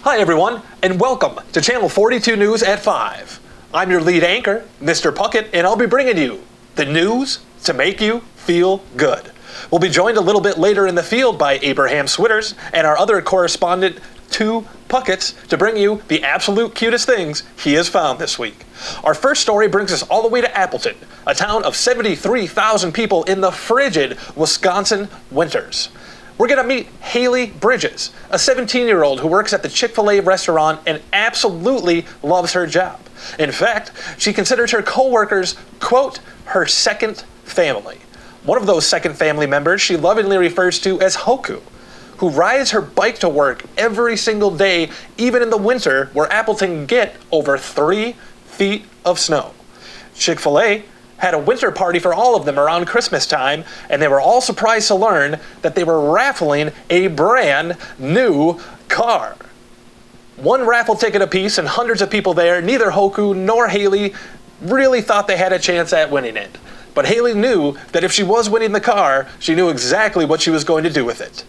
Hi everyone, and welcome to Channel 42 News at 5. I'm your lead anchor, Mr. Puckett, and I'll be bringing you the news to make you feel good. We'll be joined a little bit later in the field by Abraham Switters and our other correspondent, 2 Pucketts, to bring you the absolute cutest things he has found this week. Our first story brings us all the way to Appleton, a town of 73,000 people in the frigid Wisconsin winters. We're going to meet Haley Bridges, a 17-year-old who works at the Chick-fil-A restaurant and absolutely loves her job. In fact, she considers her coworkers, quote, her second family. One of those second family members she lovingly refers to as Hoku, who rides her bike to work every single day, even in the winter where Appleton can get over 3 feet of snow. Chick-fil-A had a winter party for all of them around Christmas time, and they were all surprised to learn that they were raffling a brand new car. 1 raffle ticket apiece and hundreds of people there. Neither Hoku nor Haley really thought they had a chance at winning it. But Haley knew that if she was winning the car, she knew exactly what she was going to do with it.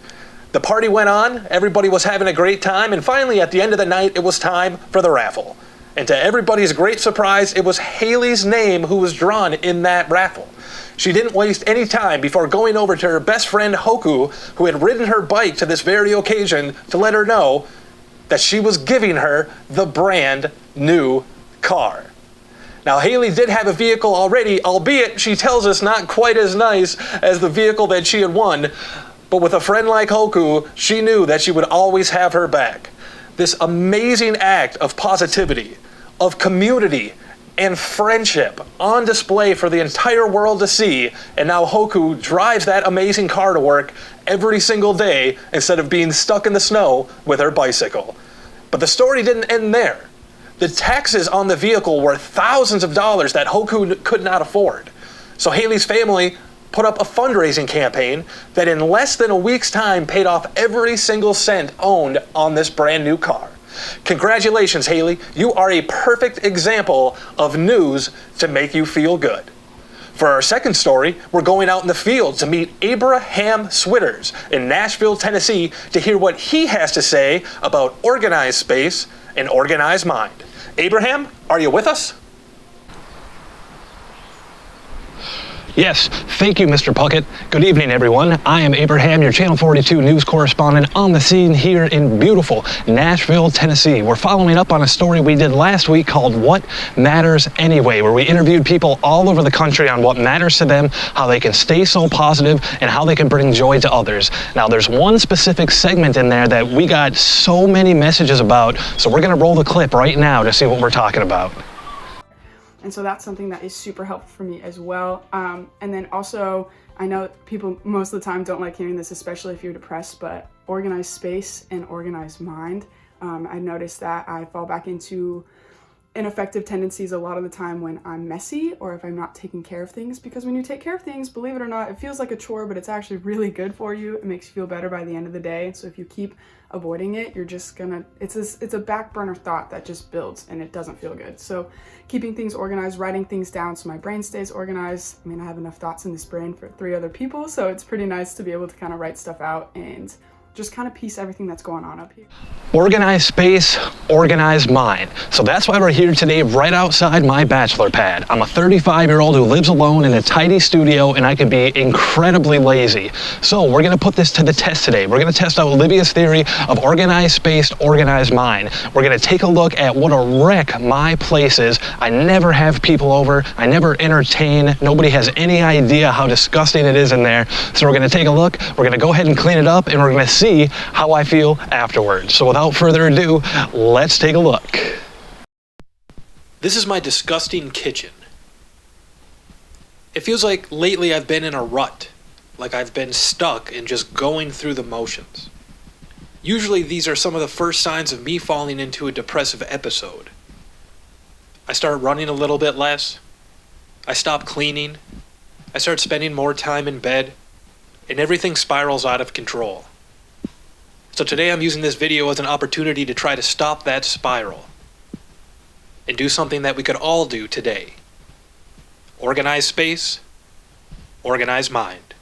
The party went on, everybody was having a great time, and finally at the end of the night, it was time for the raffle. And to everybody's great surprise, it was Haley's name who was drawn in that raffle. She didn't waste any time before going over to her best friend Hoku, who had ridden her bike to this very occasion, to let her know that she was giving her the brand new car. Now, Haley did have a vehicle already, albeit she tells us not quite as nice as the vehicle that she had won. But with a friend like Hoku, she knew that she would always have her back. This amazing act of positivity, of community, and friendship on display for the entire world to see, and now Hoku drives that amazing car to work every single day instead of being stuck in the snow with her bicycle. But the story didn't end there. The taxes on the vehicle were thousands of dollars that Hoku could not afford. So Haley's family put up a fundraising campaign that in less than a week's time paid off every single cent owned on this brand new car. Congratulations, Haley. You are a perfect example of news to make you feel good. For our second story, we're going out in the field to meet Abraham Switters in Nashville, Tennessee, to hear what he has to say about organized space and organized mind. Abraham, are you with us? Yes, thank you, Mr. Puckett. Good evening, everyone. I am Abraham, your Channel 42 news correspondent on the scene here in beautiful Nashville, Tennessee. We're following up on a story we did last week called What Matters Anyway, where we interviewed people all over the country on what matters to them, how they can stay so positive, and how they can bring joy to others. Now, there's one specific segment in there that we got so many messages about, so we're going to roll the clip right now to see what we're talking about. And so that's something that is super helpful for me as well. And then also, I know people most of the time don't like hearing this, especially if you're depressed, but organized space and organized mind. I noticed that I fall back into ineffective tendencies a lot of the time when I'm messy or if I'm not taking care of things, because when you take care of things, believe it or not, it feels like a chore, but it's actually really good for you. It makes you feel better by the end of the day. So if you keep avoiding it, you're just gonna, it's a back burner thought that just builds and it doesn't feel good. So keeping things organized, writing things down so my brain stays organized. I mean, I have enough thoughts in this brain for 3 other people, so it's pretty nice to be able to kind of write stuff out and just kind of piece everything that's going on up here. Organized space, organized mind. So that's why we're here today right outside my bachelor pad. I'm a 35-year-old who lives alone in a tidy studio, and I can be incredibly lazy. So we're gonna put this to the test today. We're gonna test out Olivia's theory of organized space, organized mind. We're gonna take a look at what a wreck my place is. I never have people over. I never entertain. Nobody has any idea how disgusting it is in there. So we're gonna take a look. We're gonna go ahead and clean it up, and we're gonna see how I feel afterwards. So without further ado, let's take a look. This is my disgusting kitchen. It feels like lately I've been in a rut, like I've been stuck and just going through the motions. Usually these are some of the first signs of me falling into a depressive episode. I start running a little bit less. I stop cleaning. I start spending more time in bed, and everything spirals out of control. So today I'm using this video as an opportunity to try to stop that spiral and do something that we could all do today. Organize space, organize mind.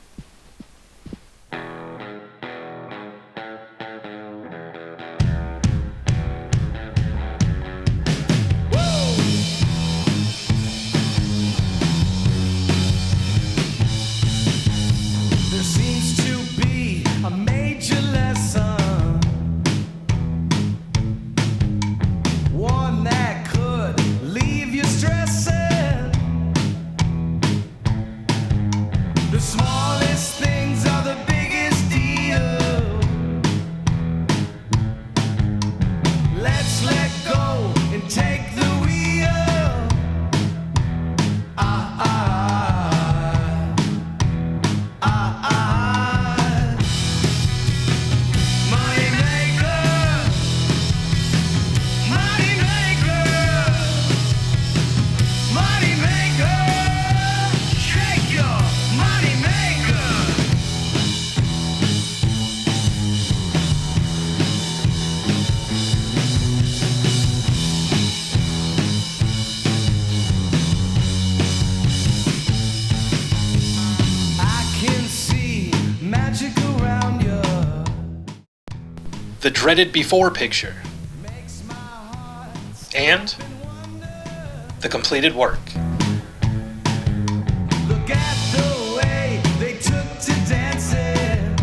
smallest things are the biggest deal. Let's let go and take the wheel. Ah, ah, ah, ah. Money maker, money maker, money maker. Shake your money maker. I can see magic around you. The dreaded before picture, Makes my heart and the completed work. look at the way they took to dancing.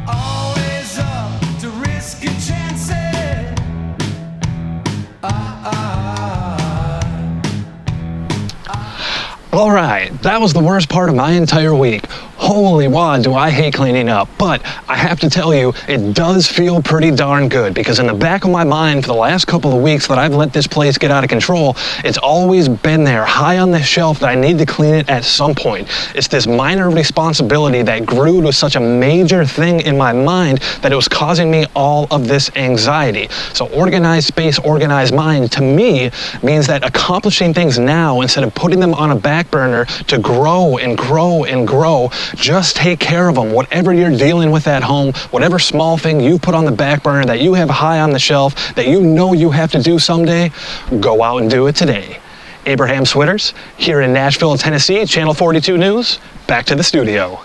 Always up to risk and chancing. Ah, ah. All right, that was the worst part of my entire week. Holy wad, do I hate cleaning up. But I have to tell you, it does feel pretty darn good, because in the back of my mind for the last couple of weeks that I've let this place get out of control, it's always been there, high on the shelf, that I need to clean it at some point. It's this minor responsibility that grew to such a major thing in my mind that it was causing me all of this anxiety. So organized space, organized mind, to me, means that accomplishing things now instead of putting them on a back burner to grow and grow and grow, just take care of them. Whatever you're dealing with at home, whatever small thing you put on the back burner that you have high on the shelf that you know you have to do someday, go out and do it today. Abraham Switters, here in Nashville, Tennessee, Channel 42 News, back to the studio.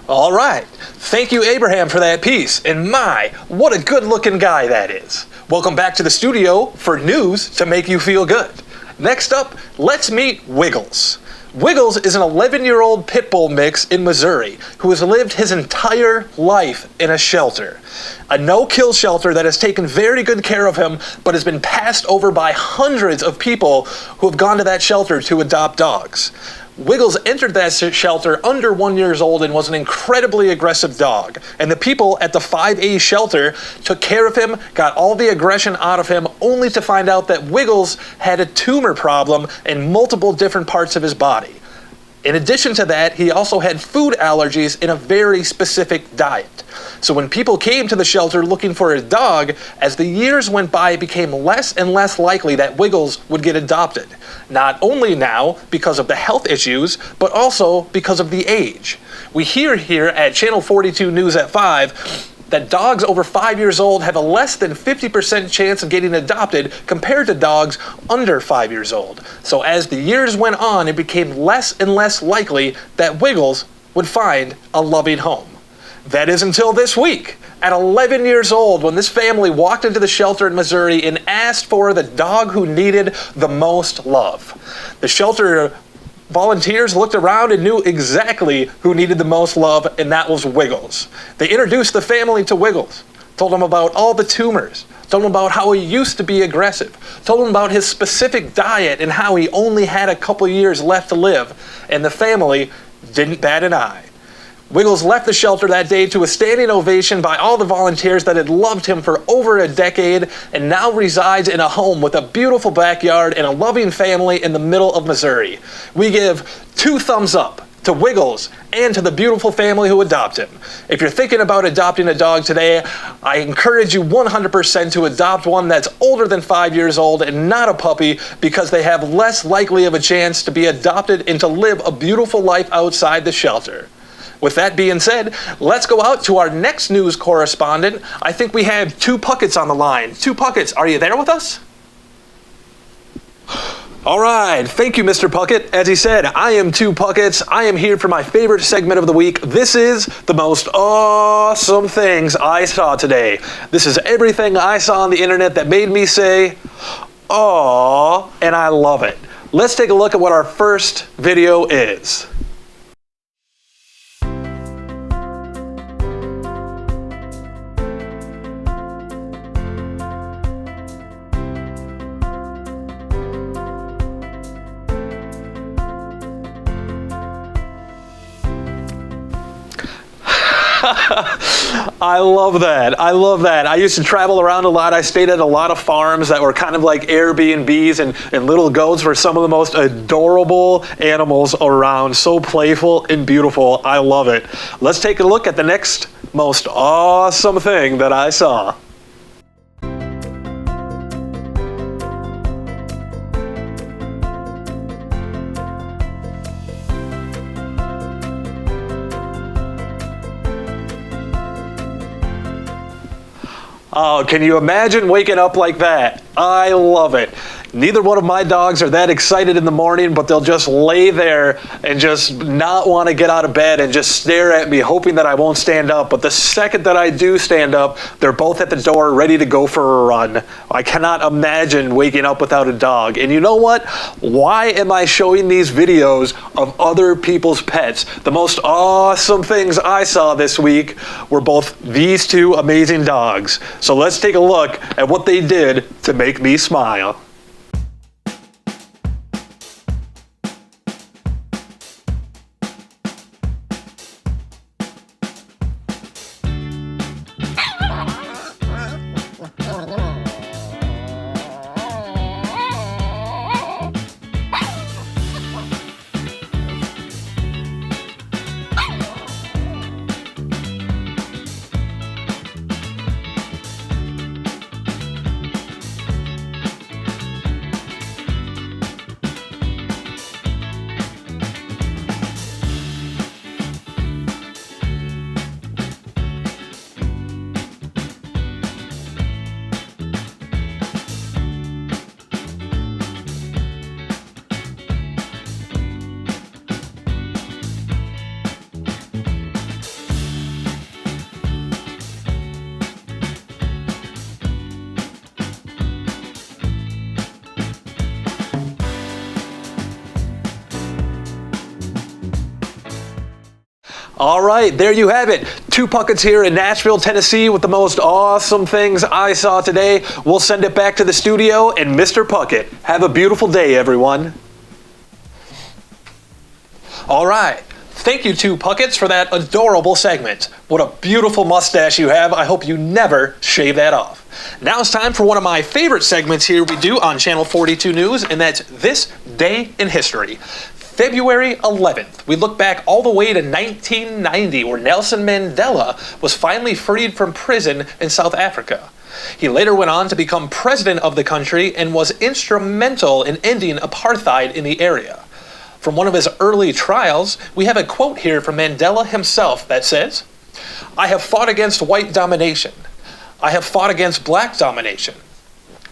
All right. Thank you, Abraham, for that piece. And my, what a good-looking guy that is. Welcome back to the studio for news to make you feel good. Next up, let's meet Wiggles. Wiggles is an 11-year-old pit bull mix in Missouri who has lived his entire life in a shelter. A no-kill shelter that has taken very good care of him, but has been passed over by hundreds of people who have gone to that shelter to adopt dogs. Wiggles entered that shelter under 1 year old and was an incredibly aggressive dog. And the people at the 5A shelter took care of him, got all the aggression out of him, only to find out that Wiggles had a tumor problem in multiple different parts of his body. In addition to that, he also had food allergies in a very specific diet. So when people came to the shelter looking for a dog, as the years went by, it became less and less likely that Wiggles would get adopted. Not only now because of the health issues, but also because of the age. We hear here at Channel 42 News at 5 that dogs over 5 years old have a less than 50% chance of getting adopted compared to dogs under 5 years old. So as the years went on, it became less and less likely that Wiggles would find a loving home. That is until this week, at 11 years old, when this family walked into the shelter in Missouri and asked for the dog who needed the most love. The shelter volunteers looked around and knew exactly who needed the most love, and that was Wiggles. They introduced the family to Wiggles, told them about all the tumors, told them about how he used to be aggressive, told them about his specific diet and how he only had a couple years left to live, and the family didn't bat an eye. Wiggles left the shelter that day to a standing ovation by all the volunteers that had loved him for over a decade and now resides in a home with a beautiful backyard and a loving family in the middle of Missouri. We give 2 thumbs up to Wiggles and to the beautiful family who adopted him. If you're thinking about adopting a dog today, I encourage you 100% to adopt one that's older than 5 years old and not a puppy, because they have less likely of a chance to be adopted and to live a beautiful life outside the shelter. With that being said, let's go out to our next news correspondent. I think we have 2 Puckets on the line. 2 Puckets, are you there with us? All right, thank you, Mr. Puckett. As he said, I am 2 Puckets. I am here for my favorite segment of the week. This is the most awesome things I saw today. This is everything I saw on the internet that made me say, "Aw," and I love it. Let's take a look at what our first video is. I love that. I love that. I used to travel around a lot. I stayed at a lot of farms that were kind of like Airbnbs, and little goats were some of the most adorable animals around. So playful and beautiful. I love it. Let's take a look at the next most awesome thing that I saw. Oh, can you imagine waking up like that? I love it. Neither one of my dogs are that excited in the morning, but they'll just lay there and just not want to get out of bed and just stare at me, hoping that I won't stand up. But the second that I do stand up, they're both at the door ready to go for a run. I cannot imagine waking up without a dog. And you know what? Why am I showing these videos of other people's pets? The most awesome things I saw this week were both these two amazing dogs. So let's take a look at what they did to make me smile. All right, there you have it. Two Puckets here in Nashville, Tennessee with the most awesome things I saw today. We'll send it back to the studio, and Mr. Puckett, have a beautiful day, everyone. All right. Thank you, Two Puckets, for that adorable segment. What a beautiful mustache you have. I hope you never shave that off. Now it's time for one of my favorite segments here we do on Channel 42 News, and that's This Day in History. February 11th, we look back all the way to 1990, where Nelson Mandela was finally freed from prison in South Africa. He later went on to become president of the country and was instrumental in ending apartheid in the area. From one of his early trials, we have a quote here from Mandela himself that says, "I have fought against white domination. I have fought against black domination.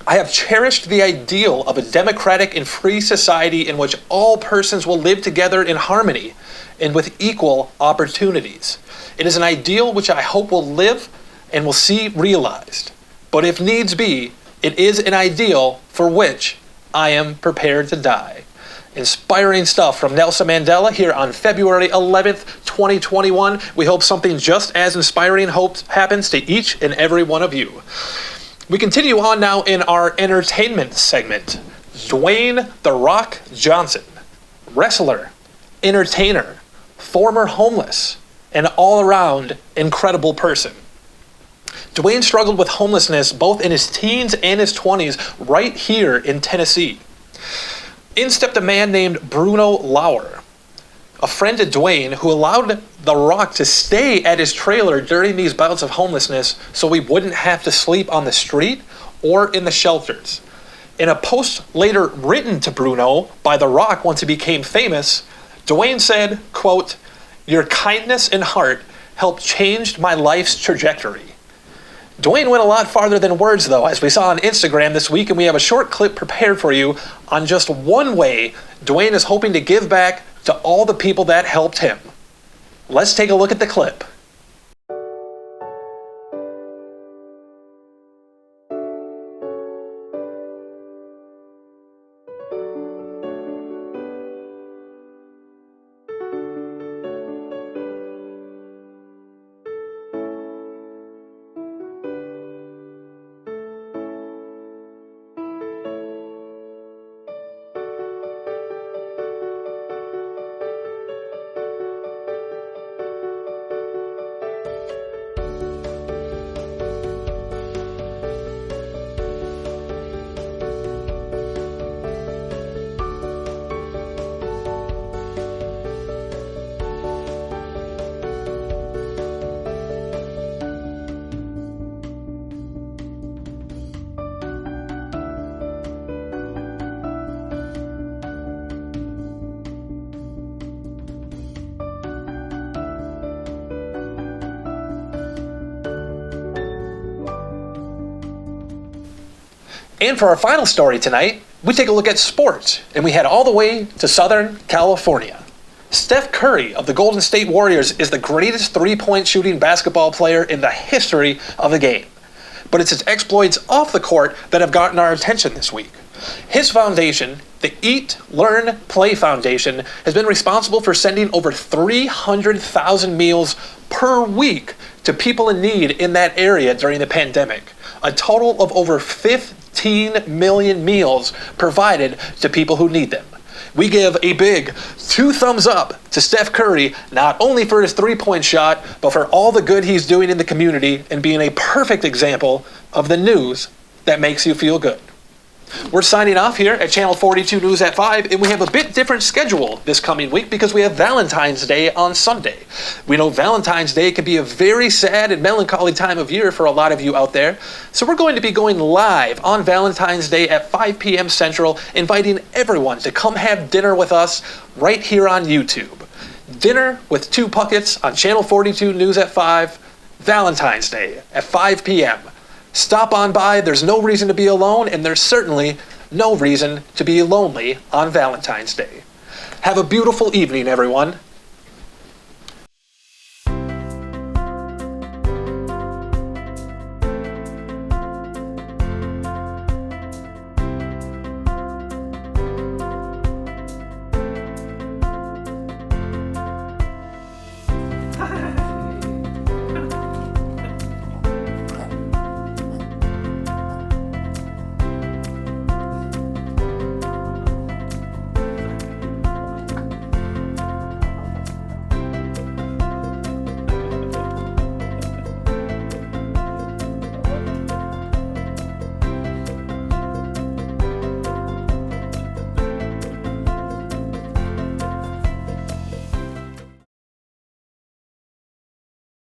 I have cherished the ideal of a democratic and free society in which all persons will live together in harmony and with equal opportunities. It is an ideal which I hope will live and will see realized. But if needs be, it is an ideal for which I am prepared to die." Inspiring stuff from Nelson Mandela here on February 11th, 2021. We hope something just as inspiring happens to each and every one of you. We continue on now in our entertainment segment. Dwayne "The Rock" Johnson, wrestler, entertainer, former homeless, and all-around incredible person. Dwayne struggled with homelessness both in his teens and his 20s right here in Tennessee. In stepped a man named Bruno Lauer, a friend of Dwayne who allowed The Rock to stay at his trailer during these bouts of homelessness so he wouldn't have to sleep on the street or in the shelters. In a post later written to Bruno by The Rock once he became famous, Dwayne said, quote, "Your kindness and heart helped change my life's trajectory." Dwayne went a lot farther than words, though, as we saw on Instagram this week, and we have a short clip prepared for you on just one way Dwayne is hoping to give back to all the people that helped him. Let's take a look at the clip. And for our final story tonight, we take a look at sports, and we head all the way to Southern California. Steph Curry of the Golden State Warriors is the greatest three-point shooting basketball player in the history of the game. But it's his exploits off the court that have gotten our attention this week. His foundation, the Eat, Learn, Play Foundation, has been responsible for sending over 300,000 meals per week to people in need in that area during the pandemic. A total of over 15 million meals provided to people who need them. We give a big 2 thumbs up to Steph Curry, not only for his three-point shot, but for all the good he's doing in the community and being a perfect example of the news that makes you feel good. We're signing off here at Channel 42 News at 5, and we have a bit different schedule this coming week because we have Valentine's Day on Sunday. We know Valentine's Day can be a very sad and melancholy time of year for a lot of you out there, so we're going to be going live on Valentine's Day at 5 p.m. Central, inviting everyone to come have dinner with us right here on YouTube. Dinner with 2 Puckets on Channel 42 News at 5, Valentine's Day at 5 p.m. Stop on by. There's no reason to be alone, and there's certainly no reason to be lonely on Valentine's Day. Have a beautiful evening, everyone,